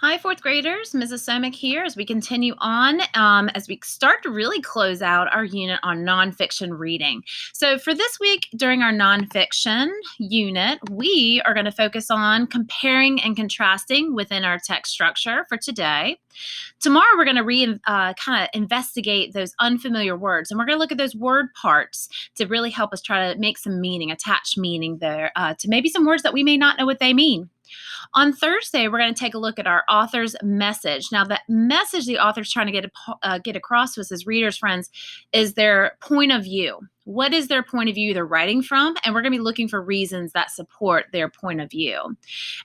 Hi, fourth graders. Mrs. Somick here as we continue on, as we start to really close out our unit on nonfiction reading. So, for this week during our nonfiction unit, we are going to focus on comparing and contrasting within our text structure for today. Tomorrow, we're going to kind of investigate those unfamiliar words, and we're going to look at those word parts to really help us try to make some meaning, attach meaning there to maybe some words that we may not know what they mean. On Thursday, we're going to take a look at our author's message. Now, the message the author's trying to get across to us as readers, friends, is their point of view. What is their point of view they're writing from? And we're going to be looking for reasons that support their point of view.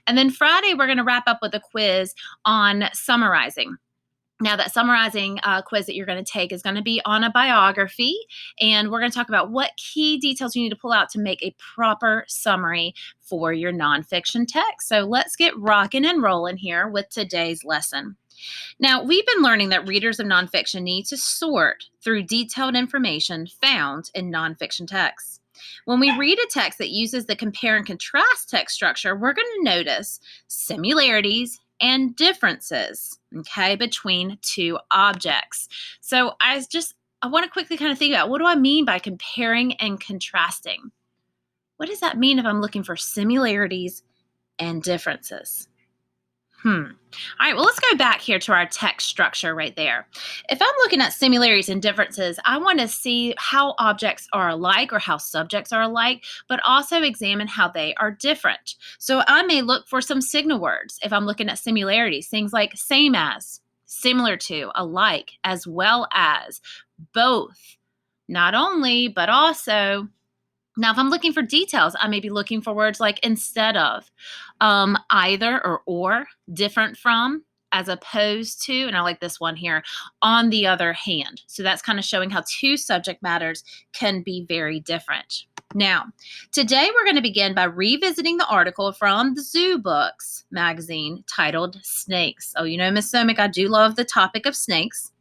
And then Friday, we're going to wrap up with a quiz on summarizing. Now, that summarizing quiz that you're going to take is going to be on a biography, and we're going to talk about what key details you need to pull out to make a proper summary for your nonfiction text. So let's get rocking and rolling here with today's lesson. Now, we've been learning that readers of nonfiction need to sort through detailed information found in nonfiction texts. When we read a text that uses the compare and contrast text structure, we're going to notice similarities and differences, okay, between two objects. So I want to quickly kind of think about, what do I mean by comparing and contrasting? What does that mean if I'm looking for similarities and differences? All right, well, let's go back here to our text structure right there. If I'm looking at similarities and differences, I want to see how objects are alike or how subjects are alike, but also examine how they are different. So I may look for some signal words if I'm looking at similarities, things like same as, similar to, alike, as well as, both, not only, but also. Now, if I'm looking for details, I may be looking for words like instead of, either or, different from, as opposed to, and I like this one here, on the other hand. So that's kind of showing how two subject matters can be very different. Now, today we're going to begin by revisiting the article from the Zoo Books magazine titled Snakes. Oh, you know, Miss Somick, I do love the topic of snakes.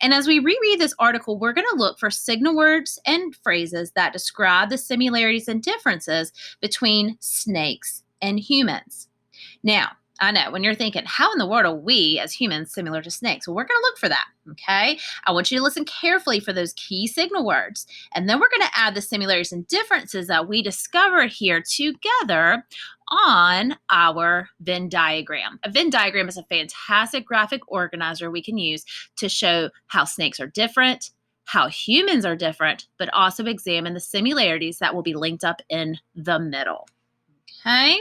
And as we reread this article, we're going to look for signal words and phrases that describe the similarities and differences between snakes and humans. Now, I know when you're thinking, how in the world are we as humans similar to snakes? Well, we're going to look for that, okay? I want you to listen carefully for those key signal words. And then we're going to add the similarities and differences that we discover here together on our Venn diagram. A Venn diagram is a fantastic graphic organizer we can use to show how snakes are different, how humans are different, but also examine the similarities that will be linked up in the middle. Okay.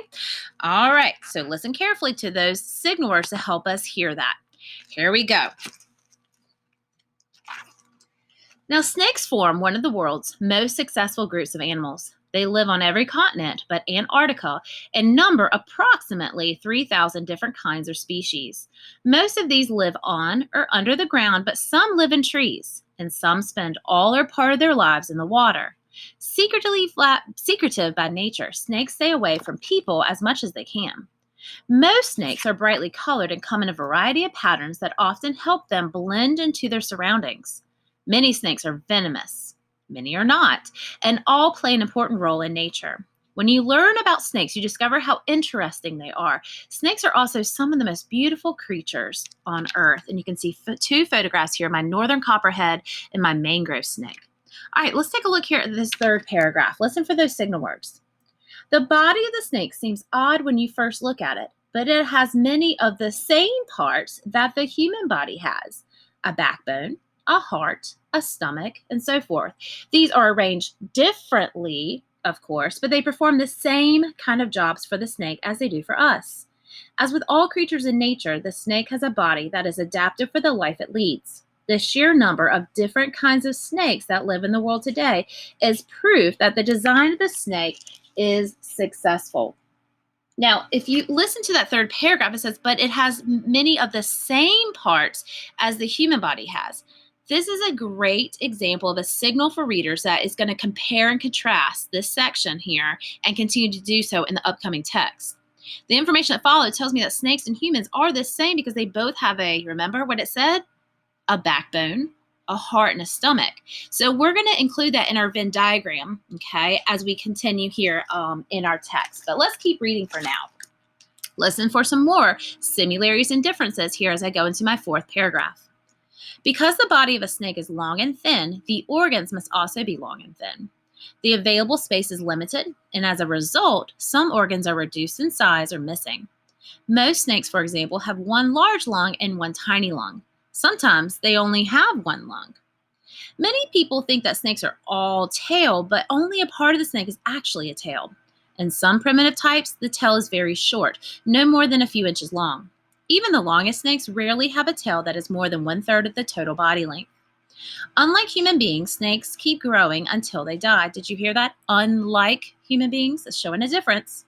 All right. So listen carefully to those signal words to help us hear that. Here we go. Now, snakes form one of the world's most successful groups of animals. They live on every continent but Antarctica and number approximately 3,000 different kinds or species. Most of these live on or under the ground, but some live in trees, and some spend all or part of their lives in the water. Secretive by nature, snakes stay away from people as much as they can. Most snakes are brightly colored and come in a variety of patterns that often help them blend into their surroundings. Many snakes are venomous, many are not, and all play an important role in nature. When you learn about snakes, you discover how interesting they are. Snakes are also some of the most beautiful creatures on Earth, and you can see two photographs here, my northern copperhead and my mangrove snake. All right, let's take a look here at this third paragraph. Listen for those signal words. The body of the snake seems odd when you first look at it, but it has many of the same parts that the human body has: a backbone, a heart, a stomach, and so forth. These are arranged differently, of course, but they perform the same kind of jobs for the snake as they do for us. As with all creatures in nature, the snake has a body that is adapted for the life it leads. The sheer number of different kinds of snakes that live in the world today is proof that the design of the snake is successful. Now, if you listen to that third paragraph, it says, but it has many of the same parts as the human body has. This is a great example of a signal for readers that is going to compare and contrast this section here and continue to do so in the upcoming text. The information that follows tells me that snakes and humans are the same because they both have remember what it said? A backbone, a heart, and a stomach. So we're going to include that in our Venn diagram, okay, as we continue here in our text. But let's keep reading for now. Listen for some more similarities and differences here as I go into my fourth paragraph. Because the body of a snake is long and thin, the organs must also be long and thin. The available space is limited, and as a result, some organs are reduced in size or missing. Most snakes, for example, have one large lung and one tiny lung. Sometimes they only have one lung. Many people think that snakes are all tail, but only a part of the snake is actually a tail. In some primitive types, the tail is very short, no more than a few inches long. Even the longest snakes rarely have a tail that is more than 1/3 of the total body length. Unlike human beings, snakes keep growing until they die. Did you hear that? Unlike human beings, it's showing a difference.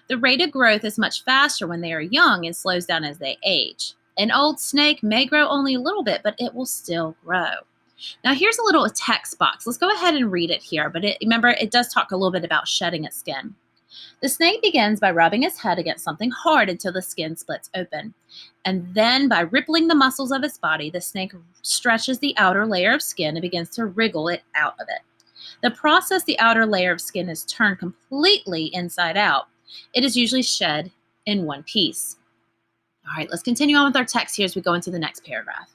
The rate of growth is much faster when they are young and slows down as they age. An old snake may grow only a little bit, but it will still grow. Now, here's a little text box. Let's go ahead and read it here. But remember, it does talk a little bit about shedding its skin. The snake begins by rubbing its head against something hard until the skin splits open. And then, by rippling the muscles of its body, the snake stretches the outer layer of skin and begins to wriggle it out of it. The process, the outer layer of skin is turned completely inside out. It is usually shed in one piece. All right, let's continue on with our text here as we go into the next paragraph.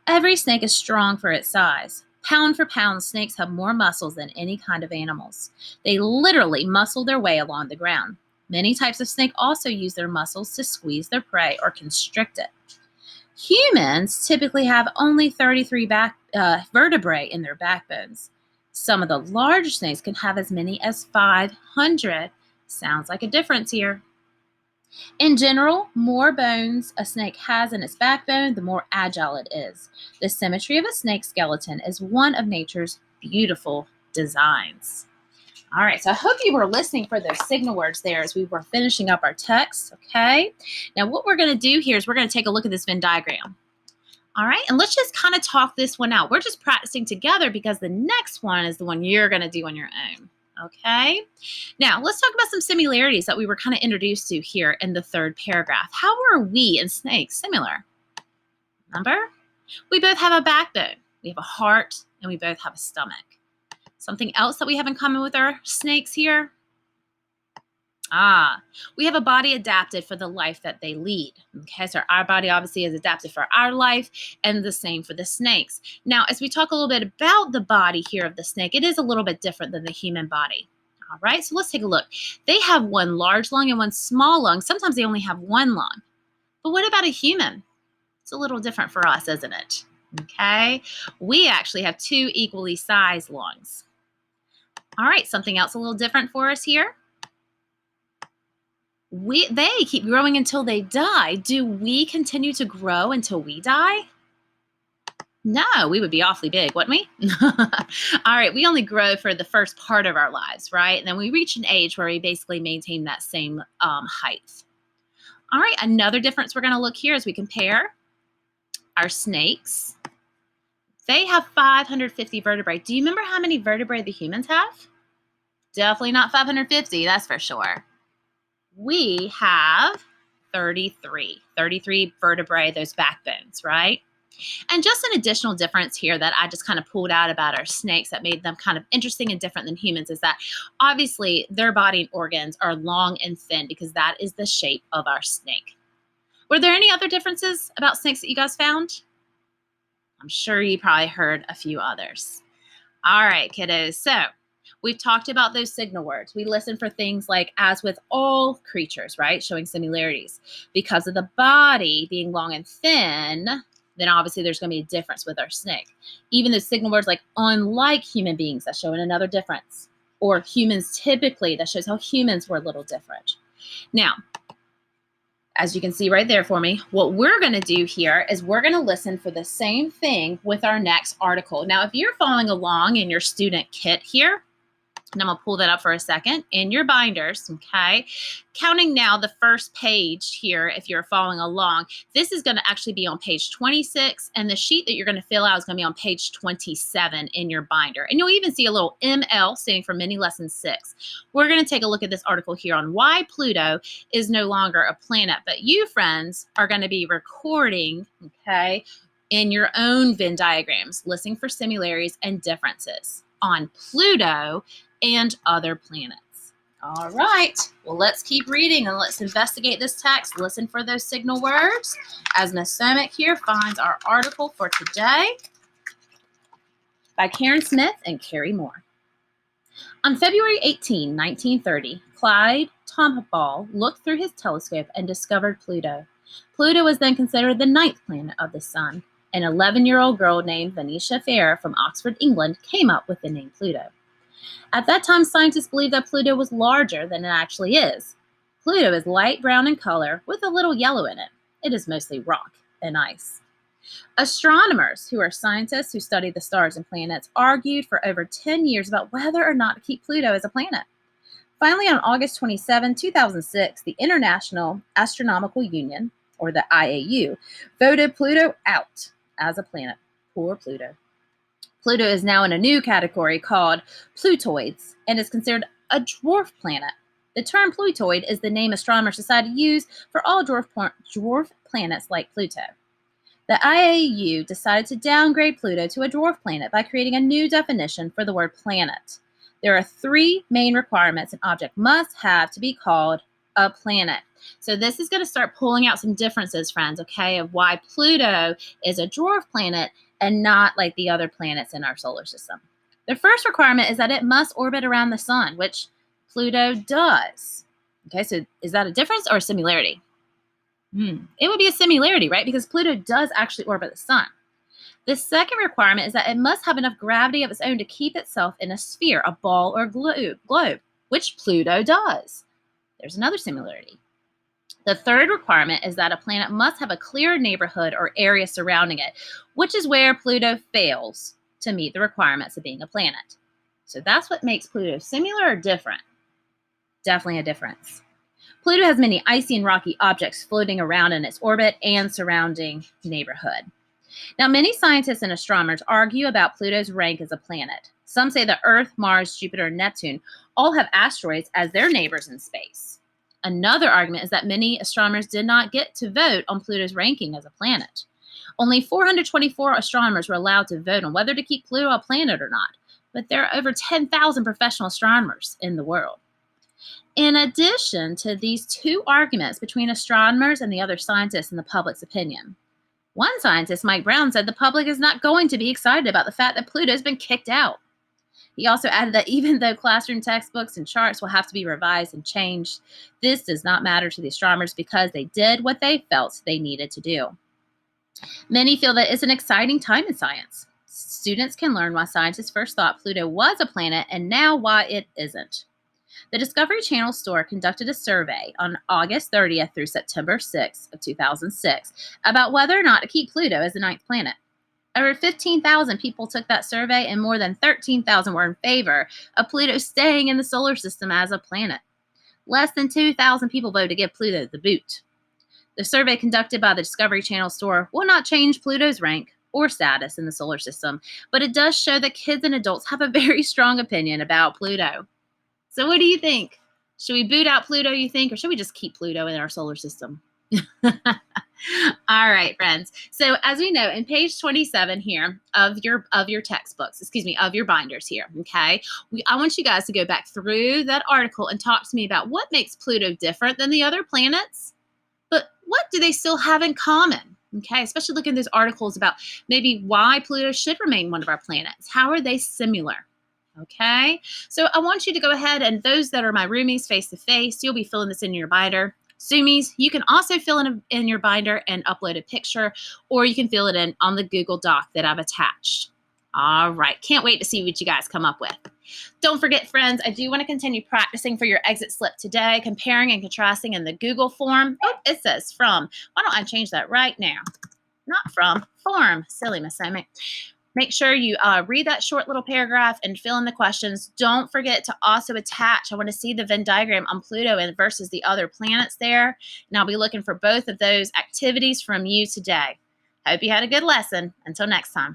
Every snake is strong for its size. Pound for pound, snakes have more muscles than any kind of animals. They literally muscle their way along the ground. Many types of snake also use their muscles to squeeze their prey or constrict it. Humans typically have only 33 vertebrae in their backbones. Some of the large snakes can have as many as 500. Sounds like a difference here. In general, more bones a snake has in its backbone, the more agile it is. The symmetry of a snake skeleton is one of nature's beautiful designs. All right, so I hope you were listening for those signal words there as we were finishing up our text, okay? Now, what we're going to do here is we're going to take a look at this Venn diagram. All right, and let's just kind of talk this one out. We're just practicing together because the next one is the one you're going to do on your own. Okay, now let's talk about some similarities that we were kind of introduced to here in the third paragraph. How are we and snakes similar? Remember, we both have a backbone, we have a heart, and we both have a stomach. Something else that we have in common with our snakes here? We have a body adapted for the life that they lead. Okay, so our body obviously is adapted for our life, and the same for the snakes. Now, as we talk a little bit about the body here of the snake, it is a little bit different than the human body. All right, so let's take a look. They have one large lung and one small lung. Sometimes they only have one lung. But what about a human? It's a little different for us, isn't it? Okay, we actually have two equally sized lungs. All right, something else a little different for us here. They keep growing until they die. Do we continue to grow until we die? No, we would be awfully big, wouldn't we? All right, we only grow for the first part of our lives, right? And then we reach an age where we basically maintain that same height. All right, another difference we're going to look here as we compare our snakes. They have 550 vertebrae. Do you remember how many vertebrae the humans have? Definitely not 550, that's for sure. We have 33 vertebrae, those backbones, right? And just an additional difference here that I just kind of pulled out about our snakes that made them kind of interesting and different than humans is that obviously their body and organs are long and thin because that is the shape of our snake. Were there any other differences about snakes that you guys found? I'm sure you probably heard a few others. All right, kiddos. So we've talked about those signal words. We listen for things like, as with all creatures, right? Showing similarities. Because of the body being long and thin, then obviously there's going to be a difference with our snake. Even the signal words like unlike human beings, that's showing another difference. Or humans typically, that shows how humans were a little different. Now, as you can see right there for me, what we're going to do here is we're going to listen for the same thing with our next article. Now, if you're following along in your student kit here, and I'm going to pull that up for a second, in your binders, okay? Counting now the first page here, if you're following along, this is going to actually be on page 26, and the sheet that you're going to fill out is going to be on page 27 in your binder. And you'll even see a little ML standing for Mini Lesson 6. We're going to take a look at this article here on why Pluto is no longer a planet, but you, friends, are going to be recording, okay, in your own Venn diagrams, listening for similarities and differences on Pluto and other planets. All right, well, let's keep reading and let's investigate this text. Listen for those signal words as Ms. Somick here finds our article for today by Karen Smith and Carrie Moore. On February 18, 1930, Clyde Tombaugh looked through his telescope and discovered Pluto. Pluto was then considered the ninth planet of the Sun. An 11-year-old girl named Venetia Fair from Oxford, England, came up with the name Pluto. At that time, scientists believed that Pluto was larger than it actually is. Pluto is light brown in color with a little yellow in it. It is mostly rock and ice. Astronomers, who are scientists who study the stars and planets, argued for over 10 years about whether or not to keep Pluto as a planet. Finally, on August 27, 2006, the International Astronomical Union, or the IAU, voted Pluto out as a planet. Poor Pluto. Pluto is now in a new category called Plutoids and is considered a dwarf planet. The term Plutoid is the name astronomers decided to use for all dwarf planets like Pluto. The IAU decided to downgrade Pluto to a dwarf planet by creating a new definition for the word planet. There are 3 main requirements an object must have to be called a planet. So this is going to start pulling out some differences, friends, okay, of why Pluto is a dwarf planet and not like the other planets in our solar system. The first requirement is that it must orbit around the sun, which Pluto does. Okay, so is that a difference or a similarity? It would be a similarity, right? Because Pluto does actually orbit the sun. The second requirement is that it must have enough gravity of its own to keep itself in a sphere, a ball or globe, which Pluto does. There's another similarity. The third requirement is that a planet must have a clear neighborhood or area surrounding it, which is where Pluto fails to meet the requirements of being a planet. So that's what makes Pluto similar or different? Definitely a difference. Pluto has many icy and rocky objects floating around in its orbit and surrounding neighborhood. Now, many scientists and astronomers argue about Pluto's rank as a planet. Some say that Earth, Mars, Jupiter, and Neptune all have asteroids as their neighbors in space. Another argument is that many astronomers did not get to vote on Pluto's ranking as a planet. Only 424 astronomers were allowed to vote on whether to keep Pluto a planet or not, but there are over 10,000 professional astronomers in the world. In addition to these 2 arguments between astronomers and the other scientists and the public's opinion, one scientist, Mike Brown, said the public is not going to be excited about the fact that Pluto has been kicked out. He also added that even though classroom textbooks and charts will have to be revised and changed, this does not matter to the astronomers because they did what they felt they needed to do. Many feel that it's an exciting time in science. Students can learn why scientists first thought Pluto was a planet and now why it isn't. The Discovery Channel store conducted a survey on August 30th through September 6th of 2006 about whether or not to keep Pluto as the 9th planet. Over 15,000 people took that survey, and more than 13,000 were in favor of Pluto staying in the solar system as a planet. Less than 2,000 people voted to give Pluto the boot. The survey conducted by the Discovery Channel store will not change Pluto's rank or status in the solar system, but it does show that kids and adults have a very strong opinion about Pluto. So what do you think? Should we boot out Pluto, you think, or should we just keep Pluto in our solar system? All right, friends. So as we know, in page 27 here of your textbooks, of your binders here, okay, I want you guys to go back through that article and talk to me about what makes Pluto different than the other planets, but what do they still have in common? Okay, especially look at those articles about maybe why Pluto should remain one of our planets. How are they similar? Okay, so I want you to go ahead, and those that are my roomies face-to-face, you'll be filling this in your binder. Zoomies, you can also fill in your binder and upload a picture, or you can fill it in on the Google Doc that I've attached. All right, can't wait to see what you guys come up with. Don't forget, friends, I do want to continue practicing for your exit slip today, comparing and contrasting in the Google form. Oh, it says from. Why don't I change that right now? Not from, form. Silly Miss Somick. Make sure you read that short little paragraph and fill in the questions. Don't forget to also attach. I want to see the Venn diagram on Pluto and versus the other planets there. And I'll be looking for both of those activities from you today. Hope you had a good lesson. Until next time.